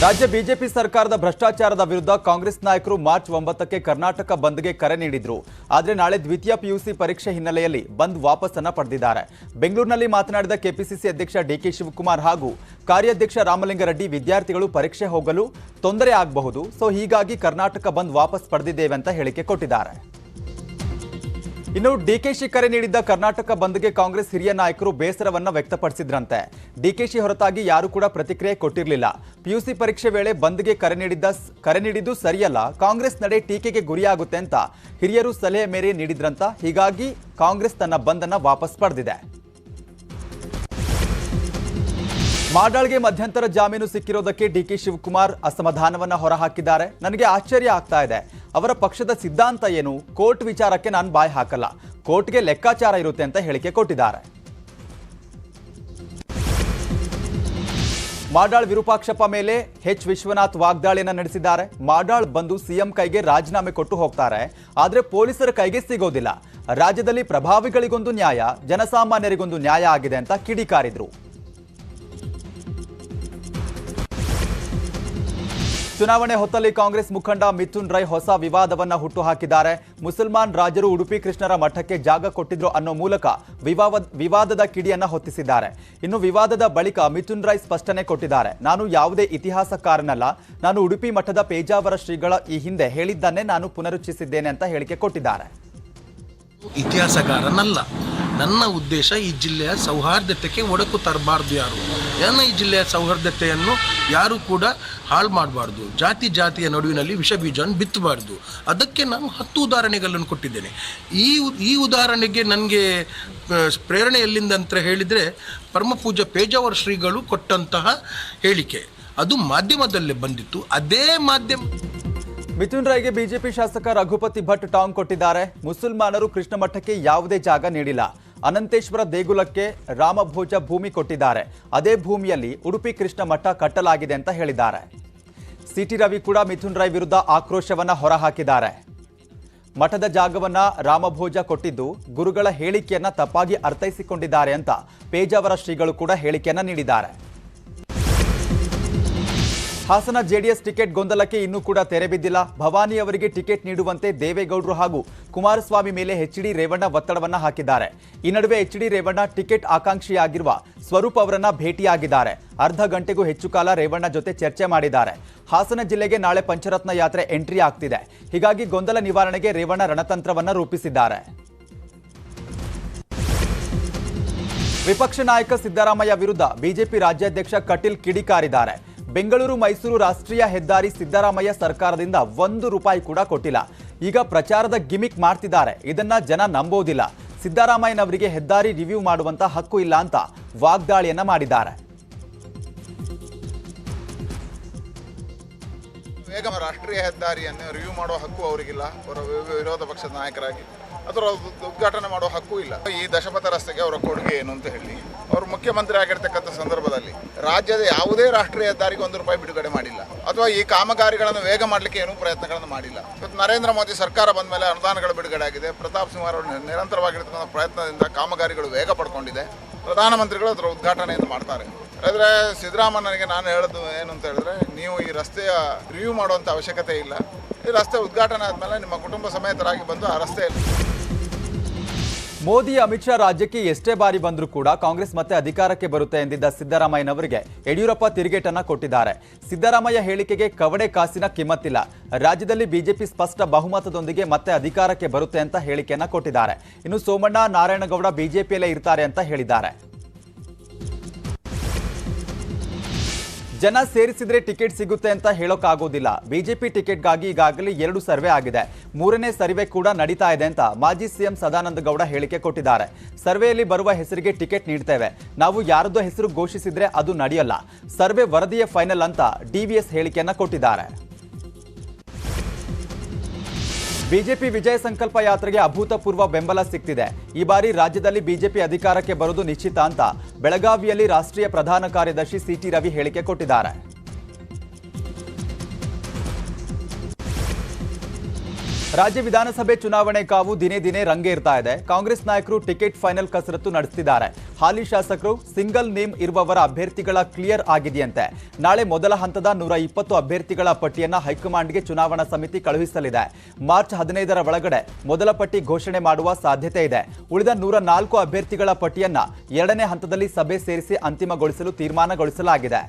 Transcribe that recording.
ರಾಜ್ಯ ಬಿಜೆಪಿ ಸರ್ಕಾರದ ಭ್ರಷ್ಟಾಚಾರದ ವಿರುದ್ಧ ಕಾಂಗ್ರೆಸ್ ನಾಯಕರು ಮಾರ್ಚ್ 9ಕ್ಕೆ ಕರ್ನಾಟಕ ಬಂದ್ಗೆ ಕರೆ ನೀಡಿದ್ರು. ಆದರೆ ನಾಳೆ ದ್ವಿತೀಯ ಪಿಯುಸಿ ಪರೀಕ್ಷೆ ಹಿನ್ನೆಲೆಯಲ್ಲಿ ಬಂದ್ ವಾಪಸನ್ನ ಪಡೆದಿದ್ದಾರೆ. ಬೆಂಗಳೂರಿನಲ್ಲಿ ಮಾತನಾಡಿದ ಕೆಪಿಸಿಸಿ ಅಧ್ಯಕ್ಷ ಡಿಕೆ ಶಿವಕುಮಾರ್ ಹಾಗೂ ಕಾರ್ಯಾಧ್ಯಕ್ಷ ರಾಮಲಿಂಗಾರೆಡ್ಡಿ, ವಿದ್ಯಾರ್ಥಿಗಳು ಪರೀಕ್ಷೆ ಹೋಗಲು ತೊಂದರೆ ಆಗಬಹುದು, ಸೊ ಹೀಗಾಗಿ ಕರ್ನಾಟಕ ಬಂದ್ ವಾಪಸ್ ಪಡೆದಿದ್ದೇವೆ ಅಂತ ಹೇಳಿಕೆ ಕೊಟ್ಟಿದ್ದಾರೆ. ಇನ್ನು ಡಿಕೆಶಿ ಕರೆ ನೀಡಿದ್ದ ಕರ್ನಾಟಕ ಬಂದ್ಗೆ ಕಾಂಗ್ರೆಸ್ ಹಿರಿಯ ನಾಯಕರು ಬೇಸರವನ್ನ ವ್ಯಕ್ತಪಡಿಸಿದ್ರಂತೆ. ಡಿಕೆಶಿ ಹೊರತಾಗಿ ಯಾರು ಕೂಡ ಪ್ರತಿಕ್ರಿಯೆ ಕೊಟ್ಟಿರಲಿಲ್ಲ. ಪಿಯುಸಿ ಪರೀಕ್ಷೆ ವೇಳೆ ಬಂದ್ಗೆ ಕರೆ ನೀಡಿದ್ದು ಸರಿಯಲ್ಲ, ಕಾಂಗ್ರೆಸ್ ನಡೆ ಟೀಕೆಗೆ ಗುರಿಯಾಗುತ್ತೆ ಅಂತ ಹಿರಿಯರು ಸಲಹೆ ಮೇರೆ ನೀಡಿದ್ರಂತ. ಹೀಗಾಗಿ ಕಾಂಗ್ರೆಸ್ ತನ್ನ ಬಂದನ್ನ ವಾಪಸ್ ಪಡೆದಿದೆ. ಮಾಡಾಳ್ಗೆ ಮಧ್ಯಂತರ ಜಾಮೀನು ಸಿಕ್ಕಿರೋದಕ್ಕೆ ಡಿಕೆ ಶಿವಕುಮಾರ್ ಅಸಮಾಧಾನವನ್ನ ಹೊರಹಾಕಿದ್ದಾರೆ. ನನಗೆ ಆಶ್ಚರ್ಯ ಆಗ್ತಾ ಇದೆ. ಅವರ ಪಕ್ಷದ ಸಿದ್ಧಾಂತ ಏನು? ಕೋರ್ಟ್ ವಿಚಾರಕ್ಕೆ ನಾನು ಬಾಯಿ ಹಾಕಲ್ಲ, ಕೋರ್ಟ್ಗೆ ಲೆಕ್ಕಾಚಾರ ಇರುತ್ತೆ ಅಂತ ಹೇಳಿಕೆ ಕೊಟ್ಟಿದ್ದಾರೆ. ಮಾಡಾಳ್ ವಿರೂಪಾಕ್ಷಪ್ಪ ಮೇಲೆ ಎಚ್ ವಿಶ್ವನಾಥ್ ವಾಗ್ದಾಳಿಯನ್ನ ನಡೆಸಿದ್ದಾರೆ. ಮಾಡಾಳ್ ಬಂದು ಸಿಎಂ ಕೈಗೆ ರಾಜೀನಾಮೆ ಕೊಟ್ಟು ಹೋಗ್ತಾರೆ, ಆದ್ರೆ ಪೊಲೀಸರ ಕೈಗೆ ಸಿಗೋದಿಲ್ಲ. ರಾಜ್ಯದಲ್ಲಿ ಪ್ರಭಾವಿಗಳಿಗೊಂದು ನ್ಯಾಯ, ಜನಸಾಮಾನ್ಯರಿಗೊಂದು ನ್ಯಾಯ ಆಗಿದೆ ಅಂತ ಕಿಡಿಕಾರಿದ್ರು. ಚುನಾವಣೆ ಹೊತ್ತಲ್ಲಿ ಕಾಂಗ್ರೆಸ್ ಮುಖಂಡ ಮಿಥುನ್ ರೈ ಹೊಸ ವಿವಾದವನ್ನ ಹುಟ್ಟುಹಾಕಿದ್ದಾರೆ. ಮುಸಲ್ಮಾನ್ ರಾಜರು ಉಡುಪಿ ಕೃಷ್ಣರ ಮಠಕ್ಕೆ ಜಾಗ ಕೊಟ್ಟಿದ್ರು ಅನ್ನೋ ಮೂಲಕ ವಿವಾದದ ಕಿಡಿಯನ್ನ ಹೊತ್ತಿಸಿದ್ದಾರೆ. ಇನ್ನು ವಿವಾದದ ಬಳಿಕ ಮಿಥುನ್ ರೈ ಸ್ಪಷ್ಟನೆ ಕೊಟ್ಟಿದ್ದಾರೆ. ನಾನು ಯಾವುದೇ ಇತಿಹಾಸಕಾರನಲ್ಲ, ನಾನು ಉಡುಪಿ ಮಠದ ಪೇಜಾವರ ಶ್ರೀಗಳ ಈ ಹಿಂದೆ ಹೇಳಿದ್ದನ್ನೇ ನಾನು ಪುನರುಚ್ಚರಿಸಿದ್ದೇನೆ ಅಂತ ಹೇಳಿಕೆ ಕೊಟ್ಟಿದ್ದಾರೆ. ಇತಿಹಾಸಕಾರನಲ್ಲ, ನನ್ನ ಉದ್ದೇಶ ಈ ಜಿಲ್ಲೆಯ ಸೌಹಾರ್ದತೆಗೆ ಒಡಕು ತರಬಾರ್ದು. ನನ್ನ ಈ ಜಿಲ್ಲೆಯ ಸೌಹಾರ್ದತೆಯನ್ನು ಯಾರು ಕೂಡ ಹಾಳು ಮಾಡಬಾರ್ದು. ಜಾತಿಯ ನಡುವಿನಲ್ಲಿ ವಿಷ ಬೀಜವನ್ನು ಬಿತ್ತಬಾರ್ದು. ಅದಕ್ಕೆ ನಾನು 10 ಉದಾಹರಣೆಗಳನ್ನು ಕೊಟ್ಟಿದ್ದೇನೆ. ಈ ಉದಾಹರಣೆಗೆ ನನಗೆ ಪ್ರೇರಣೆ ಎಲ್ಲಿಂದ ಅಂತ ಹೇಳಿದರೆ, ಪರಮಪೂಜ್ಯ ಪೇಜಾವರ ಶ್ರೀಗಳು ಕೊಟ್ಟಂತಹ ಹೇಳಿಕೆ ಅದು ಮಾಧ್ಯಮದಲ್ಲೇ ಬಂದಿತ್ತು. ಅದೇ ಮಾಧ್ಯಮ ಮಿಥುನ್ ರೈಗೆ ಬಿಜೆಪಿ ಶಾಸಕ ರಘುಪತಿ ಭಟ್ ಟಾಂಗ್ ಕೊಟ್ಟಿದ್ದಾರೆ. ಮುಸಲ್ಮಾನರು ಕೃಷ್ಣ ಮಠಕ್ಕೆ ಯಾವುದೇ ಜಾಗ ನೀಡಿಲ್ಲ. ಅನಂತೇಶ್ವರ ದೇಗುಲಕ್ಕೆ ರಾಮಭೋಜ ಭೂಮಿ ಕೊಟ್ಟಿದ್ದಾರೆ. ಅದೇ ಭೂಮಿಯಲ್ಲಿ ಉಡುಪಿ ಕೃಷ್ಣ ಮಠ ಕಟ್ಟಲಾಗಿದೆ ಅಂತ ಹೇಳಿದ್ದಾರೆ. ಸಿಟಿ ರವಿ ಕೂಡ ಮಿಥುನ್ ರೈ ವಿರುದ್ಧ ಆಕ್ರೋಶವನ್ನ ಹೊರಹಾಕಿದ್ದಾರೆ. ಮಠದ ಜಾಗವನ್ನ ರಾಮಭೋಜ ಕೊಟ್ಟಿದ್ದು ಗುರುಗಳ ಹೇಳಿಕೆಯನ್ನ ತಪ್ಪಾಗಿ ಅರ್ಥೈಸಿಕೊಂಡಿದ್ದಾರೆ ಅಂತ ಪೇಜಾವರ ಶ್ರೀಗಳು ಕೂಡ ಹೇಳಿಕೆಯನ್ನ ನೀಡಿದ್ದಾರೆ. ಹಾಸನ ಜೆಡಿಎಸ್ ಟಿಕೆಟ್ ಗೊಂದಲಕ್ಕೆ ಇನ್ನೂ ಕೂಡ ತೆರೆ ಬಿದ್ದಿಲ್ಲ. ಭವಾನಿ ಅವರಿಗೆ ಟಿಕೆಟ್ ನೀಡುವಂತೆ ದೇವೇಗೌಡರು ಹಾಗೂ ಕುಮಾರಸ್ವಾಮಿ ಮೇಲೆ ಎಚ್.ಡಿ. ರೇವಣ್ಣ ಒತ್ತಡವನ್ನ ಹಾಕಿದ್ದಾರೆ. ಈ ನಡುವೆ ಎಚ್.ಡಿ. ರೇವಣ್ಣ ಟಿಕೆಟ್ ಆಕಾಂಕ್ಷಿಯಾಗಿರುವ ಸ್ವರೂಪ್ ಅವರನ್ನ ಭೇಟಿಯಾಗಿದ್ದಾರೆ. ಅರ್ಧ ಗಂಟೆಗೂ ಹೆಚ್ಚು ಕಾಲ ರೇವಣ್ಣ ಜೊತೆ ಚರ್ಚೆ ಮಾಡಿದ್ದಾರೆ. ಹಾಸನ ಜಿಲ್ಲೆಗೆ ನಾಳೆ ಪಂಚರತ್ನ ಯಾತ್ರೆ ಎಂಟ್ರಿ ಆಗ್ತಿದೆ. ಹೀಗಾಗಿ ಗೊಂದಲ ನಿವಾರಣೆಗೆ ರೇವಣ್ಣ ರಣತಂತ್ರವನ್ನ ರೂಪಿಸಿದ್ದಾರೆ. ವಿಪಕ್ಷ ನಾಯಕ ಸಿದ್ದರಾಮಯ್ಯ ವಿರುದ್ಧ ಬಿಜೆಪಿ ರಾಜ್ಯಾಧ್ಯಕ್ಷ ಕಟೀಲ್ ಕಿಡಿಕಾರಿದ್ದಾರೆ. ಬೆಂಗಳೂರು ಮೈಸೂರು ರಾಷ್ಟ್ರೀಯ ಹೆದ್ದಾರಿ ಸಿದ್ದರಾಮಯ್ಯ ಸರ್ಕಾರದಿಂದ ₹1 ಕೂಡ ಕೊಟ್ಟಿಲ್ಲ. ಈಗ ಪ್ರಚಾರದ ಗಿಮಿಕ್ ಮಾಡ್ತಿದ್ದಾರೆ. ಇದನ್ನ ಜನ ನಂಬೋದಿಲ್ಲ. ಸಿದ್ದರಾಮಯ್ಯನವರಿಗೆ ಹೆದ್ದಾರಿ ರಿವ್ಯೂ ಮಾಡುವಂತ ಹಕ್ಕು ಇಲ್ಲ ಅಂತ ವಾಗ್ದಾಳಿಯನ್ನ ಮಾಡಿದ್ದಾರೆ. ರಾಷ್ಟ್ರೀಯ ಹೆದ್ದಾರಿಯನ್ನು ರಿವ್ಯೂ ಮಾಡುವ ಹಕ್ಕು ಅವರಿಗಿಲ್ಲ. ಅವರ ವಿರೋಧ ಪಕ್ಷದ ನಾಯಕರಾಗಿ ಅದರ ಉದ್ಘಾಟನೆ ಮಾಡುವ ಹಕ್ಕು ಇಲ್ಲ. ಈ ದಶಪಥ ರಸ್ತೆಗೆ ಅವರ ಕೊಡುಗೆ ಏನು ಅಂತ ಹೇಳಿ, ಅವರು ಮುಖ್ಯಮಂತ್ರಿ ಆಗಿರ್ತಕ್ಕಂಥ ಸಂದರ್ಭದಲ್ಲಿ ರಾಜ್ಯದ ಯಾವುದೇ ರಾಷ್ಟ್ರೀಯ ಹೆದ್ದಾರಿಗೆ ₹1 ಬಿಡುಗಡೆ ಮಾಡಿಲ್ಲ, ಅಥವಾ ಈ ಕಾಮಗಾರಿಗಳನ್ನು ವೇಗ ಮಾಡಲಿಕ್ಕೆ ಏನೂ ಪ್ರಯತ್ನಗಳನ್ನು ಮಾಡಿಲ್ಲ. ಇವತ್ತು ನರೇಂದ್ರ ಮೋದಿ ಸರ್ಕಾರ ಬಂದ ಮೇಲೆ ಅನುದಾನಗಳು ಬಿಡುಗಡೆ ಆಗಿದೆ. ಪ್ರತಾಪ್ ಸಿಂಹ ಅವರ ನಿರಂತರವಾಗಿರ್ತಕ್ಕಂಥ ಪ್ರಯತ್ನದಿಂದ ಕಾಮಗಾರಿಗಳು ವೇಗ ಪಡ್ಕೊಂಡಿದೆ. ಪ್ರಧಾನಮಂತ್ರಿಗಳು ಅದರ ಉದ್ಘಾಟನೆಯನ್ನು ಮಾಡ್ತಾರೆ. ಆದರೆ ಸಿದ್ದರಾಮಯ್ಯನಿಗೆ ನಾನು ಹೇಳೋದು ಏನು ಅಂತ ಹೇಳಿದ್ರೆ, ನೀವು ಈ ರಸ್ತೆಯ ರಿವ್ಯೂ ಮಾಡುವಂಥ ಅವಶ್ಯಕತೆ ಇಲ್ಲ. ಈ ರಸ್ತೆ ಉದ್ಘಾಟನೆ ಆದಮೇಲೆ ನಿಮ್ಮ ಕುಟುಂಬ ಸಮೇತರಾಗಿ ಬಂದು ಆ ರಸ್ತೆಯಲ್ಲಿ. ಮೋದಿ ಅಮಿತ್ ಶಾ ರಾಜ್ಯಕ್ಕೆ ಎಷ್ಟೇ ಬಾರಿ ಬಂದರೂ ಕೂಡ ಕಾಂಗ್ರೆಸ್ ಮತ್ತೆ ಅಧಿಕಾರಕ್ಕೆ ಬರುತ್ತೆ ಎಂದಿದ್ದ ಸಿದ್ದರಾಮಯ್ಯನವರಿಗೆ ಯಡಿಯೂರಪ್ಪ ತಿರುಗೇಟನ್ನ ಕೊಟ್ಟಿದ್ದಾರೆ. ಸಿದ್ದರಾಮಯ್ಯ ಹೇಳಿಕೆಗೆ ಕವಡೆ ಕಾಸಿನ ಕಿಮ್ಮತ್ತಿಲ್ಲ. ರಾಜ್ಯದಲ್ಲಿ ಬಿಜೆಪಿ ಸ್ಪಷ್ಟ ಬಹುಮತದೊಂದಿಗೆ ಮತ್ತೆ ಅಧಿಕಾರಕ್ಕೆ ಬರುತ್ತೆ ಅಂತ ಹೇಳಿಕೆಯನ್ನ ಕೊಟ್ಟಿದ್ದಾರೆ. ಇನ್ನು ಸೋಮಣ್ಣ, ನಾರಾಯಣಗೌಡ ಬಿಜೆಪಿಯಲ್ಲೇ ಇರ್ತಾರೆ ಅಂತ ಹೇಳಿದ್ದಾರೆ. ಜನ ಸೇರಿಸಿದ್ರೆ ಟಿಕೆಟ್ ಸಿಗುತ್ತೆ ಅಂತ ಹೇಳೋಕ್ಕಾಗೋದಿಲ್ಲ. ಬಿಜೆಪಿ ಟಿಕೆಟ್ಗಾಗಿ ಈಗಾಗಲೇ 2 ಸರ್ವೆ ಆಗಿದೆ. 3ನೇ ಸರ್ವೆ ಕೂಡ ನಡೀತಾ ಇದೆ ಅಂತ ಮಾಜಿ ಸಿಎಂ ಸದಾನಂದ ಗೌಡ ಹೇಳಿಕೆ ಕೊಟ್ಟಿದ್ದಾರೆ. ಸರ್ವೆಯಲ್ಲಿ ಬರುವ ಹೆಸರಿಗೆ ಟಿಕೆಟ್ ನೀಡ್ತೇವೆ, ನಾವು ಯಾರದ್ದೋ ಹೆಸರು ಘೋಷಿಸಿದ್ರೆ ಅದು ನಡೆಯಲ್ಲ. ಸರ್ವೆ ವರದಿಯೇ ಫೈನಲ್ ಅಂತ ಡಿವಿಎಸ್ ಹೇಳಿಕೆಯನ್ನ ಕೊಟ್ಟಿದ್ದಾರೆ. ಬಿಜೆಪಿ ವಿಜಯ ಸಂಕಲ್ಪ ಯಾತ್ರೆಗೆ ಅಭೂತಪೂರ್ವ ಬೆಂಬಲ ಸಿಕ್ತಿದೆ. ಈ ಬಾರಿ ರಾಜ್ಯದಲ್ಲಿ ಬಿಜೆಪಿ ಅಧಿಕಾರಕ್ಕೆ ಬರೋದು ನಿಶ್ಚಿತ ಅಂತ ಬೆಳಗಾವಿಯಲ್ಲಿ ರಾಷ್ಟ್ರೀಯ ಪ್ರಧಾನ ಕಾರ್ಯದರ್ಶಿ ಸಿಟಿ ರವಿ ಹೇಳಿಕೆ ಕೊಟ್ಟಿದ್ದಾರೆ. ರಾಜ್ಯ ವಿಧಾನಸಭೆ ಚುನಾವಣೆ ಕಾವು ದಿನೇ ದಿನೇ ರಂಗೇರ್ತಾ ಇದೆ. ಕಾಂಗ್ರೆಸ್ ನಾಯಕರು ಟಿಕೆಟ್ ಫೈನಲ್ ಕಸರತ್ತು ನಡೆಸುತ್ತಿದ್ದಾರೆ. ಹಾಲಿ ಶಾಸಕರು ಸಿಂಗಲ್ ನೇಮ್ ಇರುವವರ ಅಭ್ಯರ್ಥಿಗಳ ಕ್ಲಿಯರ್ ಆಗಿದೆಯಂತೆ. ನಾಳೆ ಮೊದಲ ಹಂತದ 120 ಅಭ್ಯರ್ಥಿಗಳ ಪಟ್ಟಿಯನ್ನ ಹೈಕಮಾಂಡ್ಗೆ ಚುನಾವಣಾ ಸಮಿತಿ ಕಳುಹಿಸಲಿದೆ. ಮಾರ್ಚ್ 15ರ ಒಳಗಡೆ ಮೊದಲ ಪಟ್ಟಿ ಘೋಷಣೆ ಮಾಡುವ ಸಾಧ್ಯತೆ ಇದೆ. ಉಳಿದ 104 ಅಭ್ಯರ್ಥಿಗಳ ಪಟ್ಟಿಯನ್ನ ಎರಡನೇ ಹಂತದಲ್ಲಿ ಸಭೆ ಸೇರಿಸಿ ಅಂತಿಮಗೊಳಿಸಲು ತೀರ್ಮಾನಗೊಳಿಸಲಾಗಿದೆ.